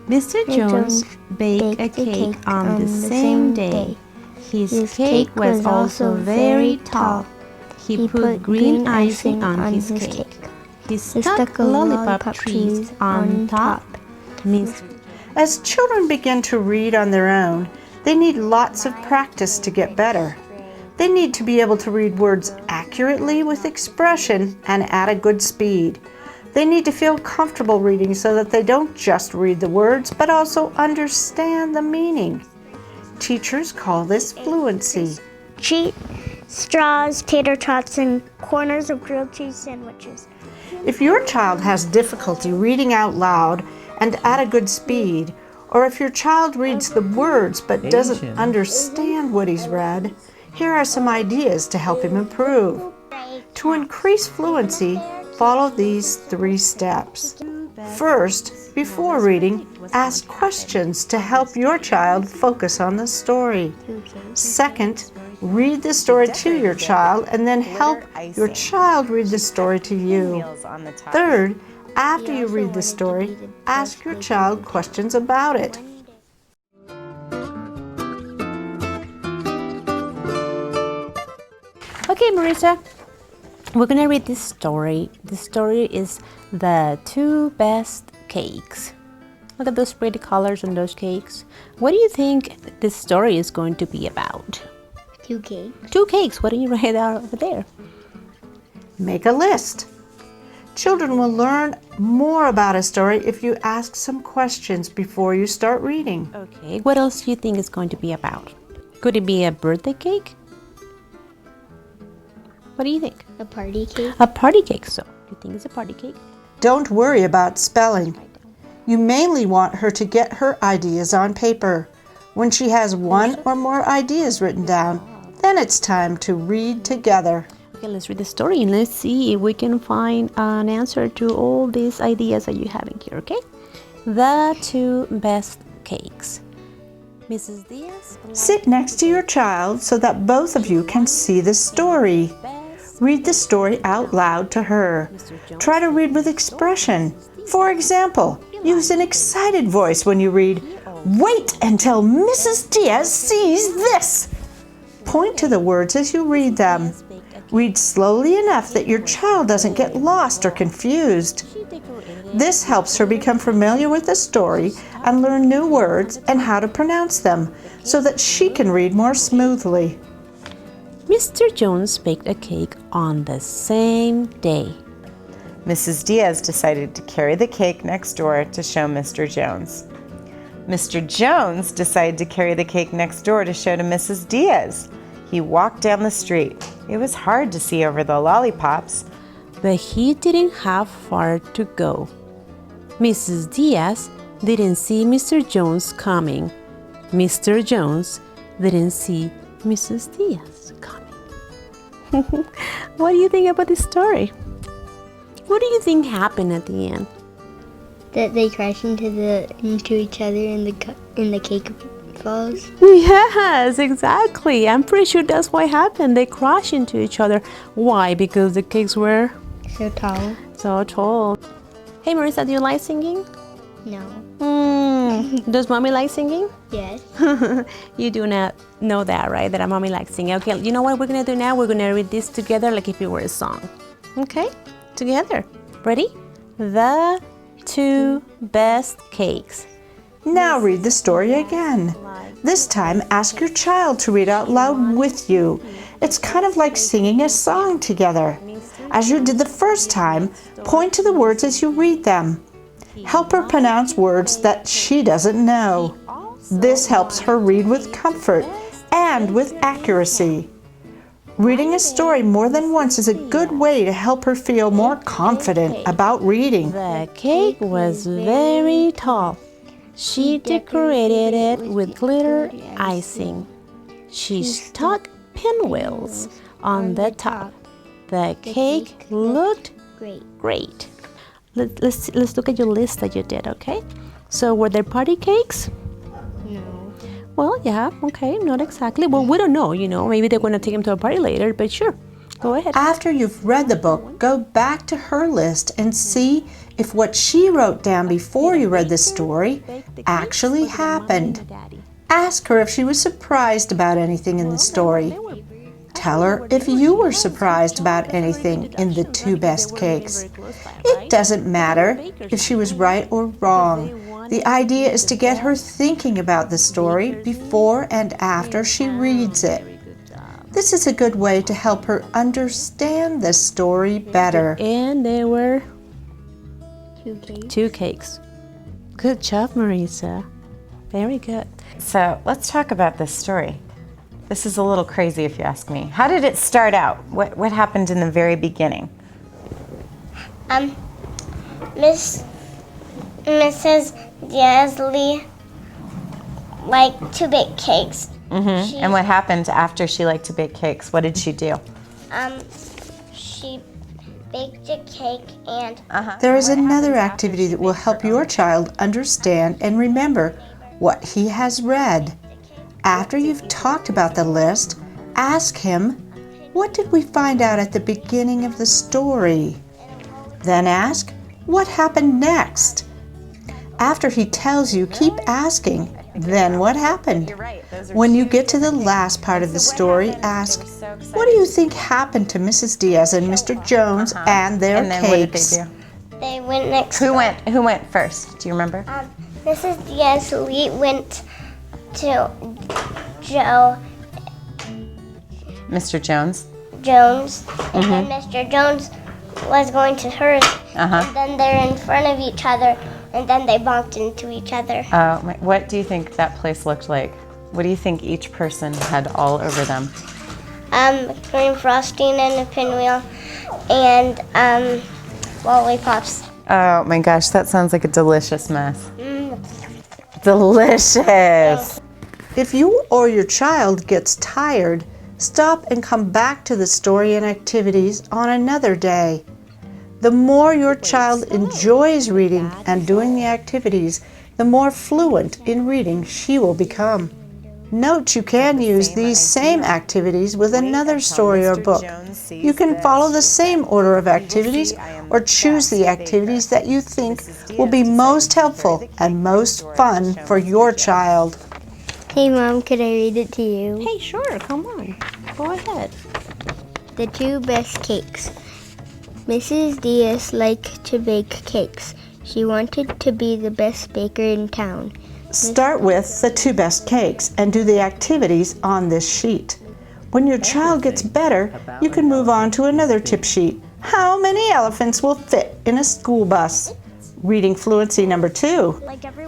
Mr. Jones baked a cake on the same day. His cake was also very tall. He put green icing on his cake. He stuck lollipop trees on top. As children begin to read on their own, they need lots of practice to get better. They need to be able to read words accurately with expression and at a good speed. They need to feel comfortable reading so that they don't just read the words, but also understand the meaning. Teachers call this fluency. Cheese, straws, tater tots, and corners of grilled cheese sandwiches. If your child has difficulty reading out loud and at a good speed, or if your child reads the words but doesn't understand what he's read, here are some ideas to help him improve. To increase fluency, follow these 3 steps. First, before reading, ask questions to help your child focus on the story. Second, read the story to your child and then help your child read the story to you. Third, after you read the story, ask your child questions about it. Okay, Marissa, we're going to read this story. The story is The 2 Best Cakes. Look at those pretty colors on those cakes. What do you think this story is going to be about? 2 cakes. 2 cakes. Why don't you write it out over there? Make a list. Children will learn more about a story if you ask some questions before you start reading. Okay, what else do you think it's going to be about? Could it be a birthday cake? What do you think? A party cake. A party cake. So, you think it's a party cake? Don't worry about spelling. You mainly want her to get her ideas on paper. When she has 1 or more ideas written down, then it's time to read together. Okay, let's read the story and let's see if we can find an answer to all these ideas that you have in here, okay? The 2 Best Cakes. Mrs. Diaz? Sit next to your child so that both of you can see the story. Read the story out loud to her. Try to read with expression. For example, use an excited voice when you read, "Wait until Mrs. Diaz sees this." Point to the words as you read them. Read slowly enough that your child doesn't get lost or confused. This helps her become familiar with the story and learn new words and how to pronounce them so that she can read more smoothly. Mr. Jones baked a cake on the same day. Mrs. Diaz decided to carry the cake next door to show Mr. Jones. Mr. Jones decided to carry the cake next door to show to Mrs. Diaz. He walked down the street. It was hard to see over the lollipops, but he didn't have far to go. Mrs. Diaz didn't see Mr. Jones coming. Mr. Jones didn't see Mrs. Diaz coming. What do you think about this story? What do you think happened at the end? That they crash into each other and the cake falls. Yes, exactly. I'm pretty sure that's what happened. They crash into each other. Why? Because the cakes were so tall. So tall. Hey, Marissa, do you like singing? No. Does mommy like singing? Yes. You do not know that, right? That a mommy likes singing. Okay, you know what we're going to do now? We're going to read this together like if it were a song. Okay? Together. Ready? The 2 Best Cakes. Now read the story again. This time, ask your child to read out loud with you. It's kind of like singing a song together. As you did the first time, point to the words as you read them. Help her pronounce words that she doesn't know. This helps her read with comfort and with accuracy. Reading a story more than once is a good way to help her feel more confident about reading. The cake was very tall. She decorated it with glitter icing. She stuck pinwheels on the top. The cake looked great. Let's look at your list that you did, okay? So were there party cakes? No. Well, yeah, okay, not exactly. Well, we don't know, maybe they're going to take him to a party later, but sure, go ahead. After you've read the book, go back to her list and see if what she wrote down before you read the story actually happened. Ask her if she was surprised about anything in the story. Tell her if you were surprised about anything in the two best cakes. It doesn't matter if she was right or wrong. The idea is to get her thinking about the story before and after she reads it. This is a good way to help her understand the story better. And there were 2 cakes. 2 cakes. Good job, Marisa. Very good. So let's talk about this story. This is a little crazy if you ask me. How did it start out? What happened in the very beginning? Mrs. Diaz-Lee liked to bake cakes. And what happened after she liked to bake cakes? What did she do? She baked a cake and There is another activity that will help your child understand and remember what he has read. After you've talked about the list, ask him, what did we find out at the beginning of the story? Then ask, what happened next? After he tells you, keep asking, then what happened? When you get to the last part of the story, ask, what do you think happened to Mrs. Diaz and Mr. Jones and their And then cakes? what did they do? they went next Who door. went first? Do you remember? Mrs. Diaz-Lee went to Joe Mr. Jones. Jones, and then Mr. Jones was going to hers, and then they're in front of each other, and then they bumped into each other. What do you think that place looked like? What do you think each person had all over them? Cream frosting and a pinwheel, and lollipops. Oh my gosh, that sounds like a delicious mess. Delicious. If you or your child gets tired, stop and come back to the story and activities on another day. The more your child enjoys reading and doing the activities, the more fluent in reading she will become. Note you can use these same activities with another story or book. You can follow the same order of activities or choose the activities that you think will be most helpful and most fun for your child. Hey Mom, could I read it to you? Hey, sure, come on. Go ahead. The 2 best cakes. Mrs. Diaz liked to bake cakes. She wanted to be the best baker in town. Start with the 2 best cakes and do the activities on this sheet. When your child gets better, you can move on to another tip sheet. How many elephants will fit in a school bus? Reading fluency number 2.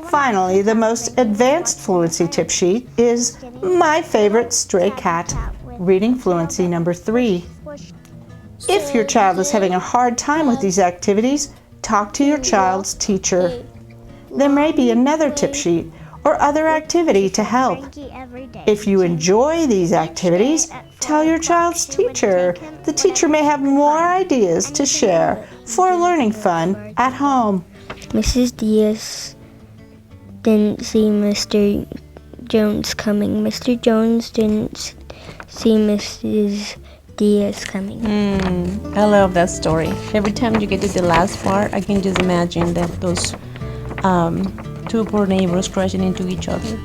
Finally, the most advanced fluency tip sheet is my favorite stray cat. Reading fluency number 3. If your child is having a hard time with these activities, talk to your child's teacher. There may be another tip sheet or other activity to help. If you enjoy these activities, tell your child's teacher. The teacher may have more ideas to share for learning fun at home. Mrs. Diaz didn't see Mr. Jones coming. Mr. Jones didn't see Mrs. Diaz coming. I love that story. Every time you get to the last part, I can just imagine that those 2 poor neighbors crashing into each other.